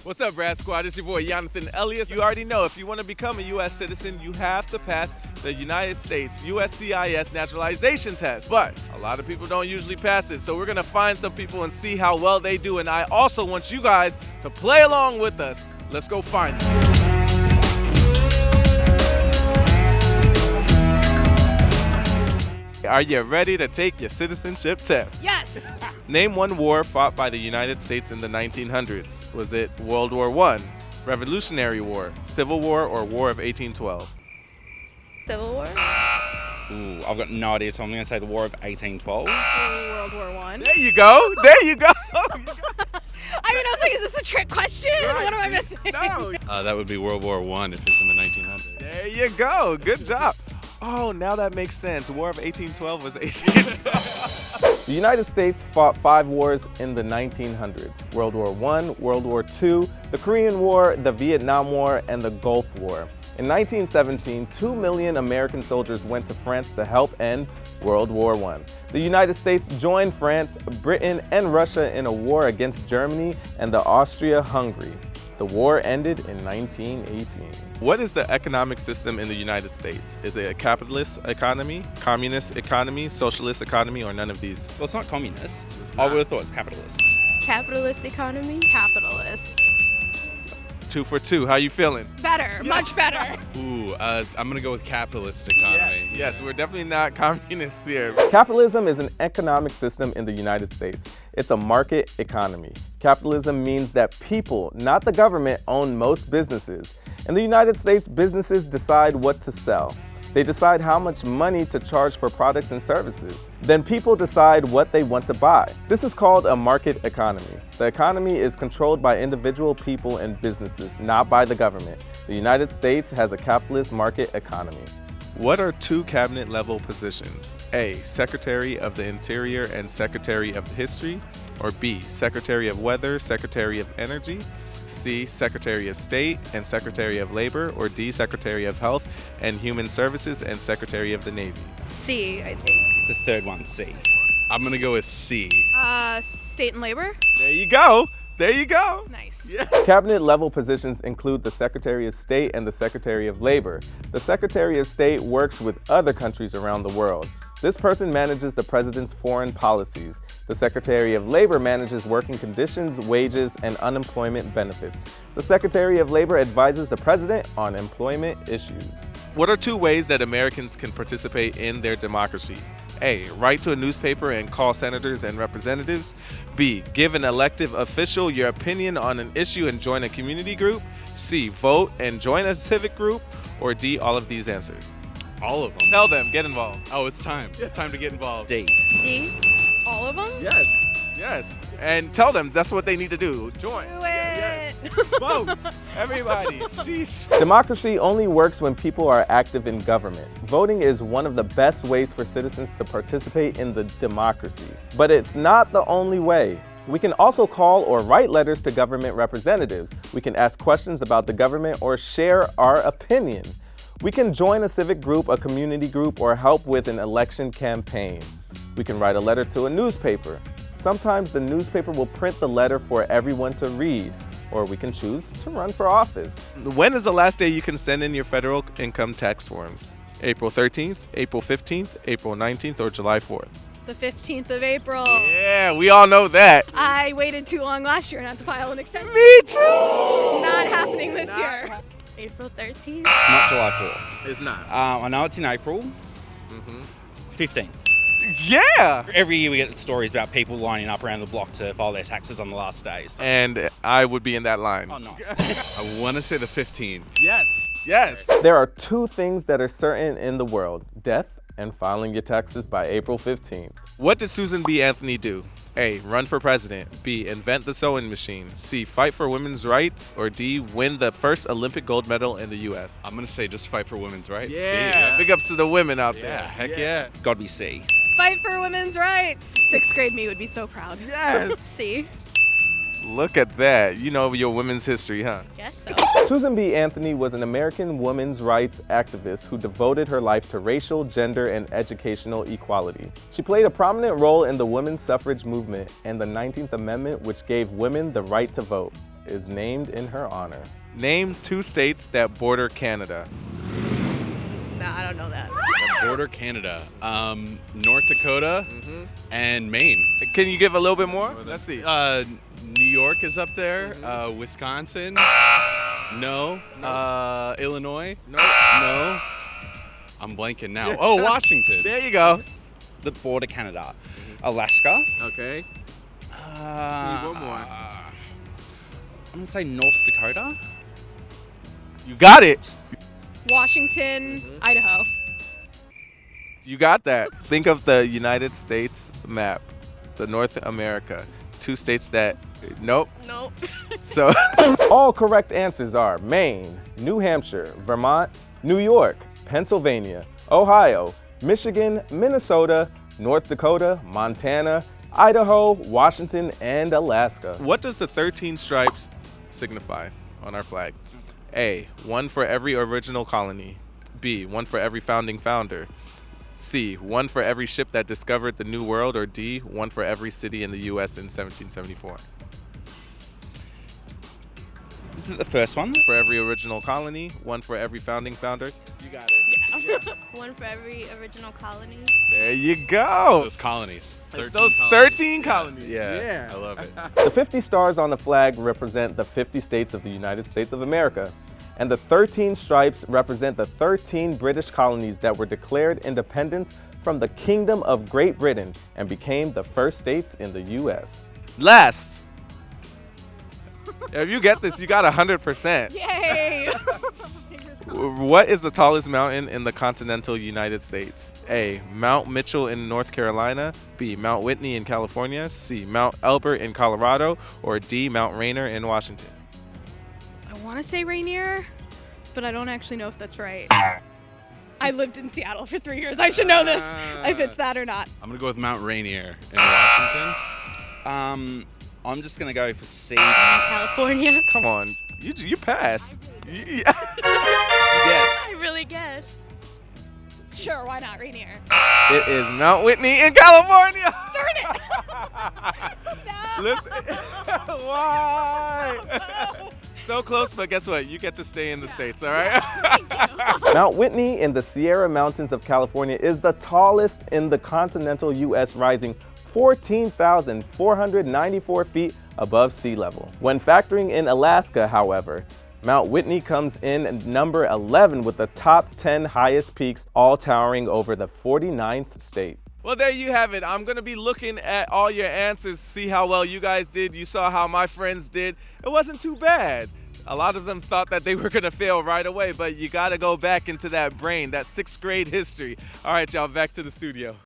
What's up, Brad Squad? It's your boy, Yonathan Elias. You already know, if you want to become a U.S. citizen, you have to pass the United States USCIS naturalization test. But a lot of people don't usually pass it, so we're going to find some people and see how well they do. And I also want you guys to play along with us. Let's go find them. Are you ready to take your citizenship test? Yes! Name one war fought by the United States in the 1900s. Was it World War I, Revolutionary War, Civil War, or War of 1812? Civil War? Ooh, I've got no idea, so I'm going to say the War of 1812. World War I? There you go. There you go. I mean, I was like, is this a trick question? Right. What am I missing? No. That would be World War I if it's in the 1900s. There you go. Good job. Oh, now that makes sense. War of 1812 was 1812. The United States fought 5 wars in the 1900s. World War I, World War II, the Korean War, the Vietnam War, and the Gulf War. In 1917, 2 million American soldiers went to France to help end World War I. The United States joined France, Britain, and Russia in a war against Germany and the Austria-Hungary. The war ended in 1918. What is the economic system in the United States? Is it a capitalist economy, communist economy, socialist economy, or none of these? Well, it's not communist. I would have thought it's capitalist. Capitalist economy? Capitalist. 2 for 2. How you feeling? Better, much better. Ooh, I'm gonna go with capitalist economy. Yes, we're definitely not communists here. Capitalism is an economic system in the United States. It's a market economy. Capitalism means that people, not the government, own most businesses. In the United States, businesses decide what to sell. They decide how much money to charge for products and services. Then people decide what they want to buy. This is called a market economy. The economy is controlled by individual people and businesses, not by the government. The United States has a capitalist market economy. What are 2 cabinet-level positions? A, Secretary of the Interior and Secretary of History, or B, Secretary of Weather, Secretary of Energy, C, Secretary of State and Secretary of Labor, or D, Secretary of Health and Human Services and Secretary of the Navy? C, I think. The third one, C. I'm gonna go with C. State and labor? There you go. There you go. Nice. Yeah. Cabinet-level positions include the Secretary of State and the Secretary of Labor. The Secretary of State works with other countries around the world. This person manages the president's foreign policies. The Secretary of Labor manages working conditions, wages, and unemployment benefits. The Secretary of Labor advises the president on employment issues. What are 2 ways that Americans can participate in their democracy? A, write to a newspaper and call senators and representatives. B, give an elected official your opinion on an issue and join a community group. C, vote and join a civic group. Or D, all of these answers. All of them. Tell them, get involved. Oh, it's time. It's time to get involved. D. D? All of them? Yes. Yes. And tell them that's what they need to do. Join. Do it! Vote. Everybody. Sheesh. Democracy only works when people are active in government. Voting is one of the best ways for citizens to participate in the democracy. But it's not the only way. We can also call or write letters to government representatives. We can ask questions about the government or share our opinion. We can join a civic group, a community group, or help with an election campaign. We can write a letter to a newspaper. Sometimes the newspaper will print the letter for everyone to read, or we can choose to run for office. When is the last day you can send in your federal income tax forms? April 13th, April 15th, April 19th, or July 4th? The 15th of April. Yeah, we all know that. I waited too long last year not to file an extension. Me too! Not happening this year. April 13th? Not July 4th. It's not. I know it's in April. 15th. Yeah! Every year we get stories about people lining up around the block to file their taxes on the last days. And I would be in that line. Oh, nice. I wanna say the 15th. Yes. Yes. There are 2 things that are certain in the world: death and filing your taxes by April 15th. What did Susan B. Anthony do? A, run for president. B, invent the sewing machine. C, fight for women's rights. Or D, win the first Olympic gold medal in the U.S. I'm gonna say just fight for women's rights. Yeah. C, Big ups to the women out yeah, there. heck yeah. Gotta be C. Fight for women's rights. 6th grade me would be so proud. Yes. C. Look at that. You know your women's history, huh? Guess so. Susan B. Anthony was an American women's rights activist who devoted her life to racial, gender, and educational equality. She played a prominent role in the women's suffrage movement and the 19th Amendment, which gave women the right to vote. is named in her honor. Name 2 states that border Canada. Nah, I don't know that. Border Canada. North Dakota and Maine. Can you give a little bit more? Let's see. New York is up there. Wisconsin. No. Illinois. No. I'm blanking now. Oh, Washington. There you go. The border Canada. Alaska. Okay. One more. I'm gonna say North Dakota. You got it. Washington, Idaho. You got that. Think of the United States map, the North America. 2 states that, nope. Nope. So all correct answers are Maine, New Hampshire, Vermont, New York, Pennsylvania, Ohio, Michigan, Minnesota, North Dakota, Montana, Idaho, Washington, and Alaska. What does the 13 stripes signify on our flag? A, 1 for every original colony. B, 1 for every founding founder. C, 1 for every ship that discovered the New World. Or D, 1 for every city in the U.S. in 1774. Isn't it the first one? For every original colony, 1 for every founding founder. You got it. Yeah. 1 for every original colony. There you go. Those colonies. It's those 13 colonies. Yeah. I love it. The 50 stars on the flag represent the 50 states of the United States of America. And the 13 stripes represent the 13 British colonies that were declared independence from the Kingdom of Great Britain and became the first states in the U.S. Last. If you get this, you got 100%. Yay! What is the tallest mountain in the continental United States? A, Mount Mitchell in North Carolina. B, Mount Whitney in California. C, Mount Elbert in Colorado. Or D, Mount Rainier in Washington. I want to say Rainier, but I don't actually know if that's right. I lived in Seattle for 3 years. I should know this, if it's that or not. I'm going to go with Mount Rainier in Washington. I'm just gonna go for C. California. Come on, you passed. You guessed. I really guess. Sure, why not Rainier? It is Mount Whitney in California. Darn it! No. Listen, why? So close, but guess what? You get to stay in the States, all right? Mount Whitney in the Sierra Mountains of California is the tallest in the continental U.S., rising 14,494 feet above sea level. When factoring in Alaska, however, Mount Whitney comes in at number 11 with the top 10 highest peaks, all towering over the 49th state. Well, there you have it. I'm gonna be looking at all your answers, see how well you guys did. You saw how my friends did. It wasn't too bad. A lot of them thought that they were gonna fail right away, but you gotta go back into that brain, that 6th grade history. All right, y'all, back to the studio.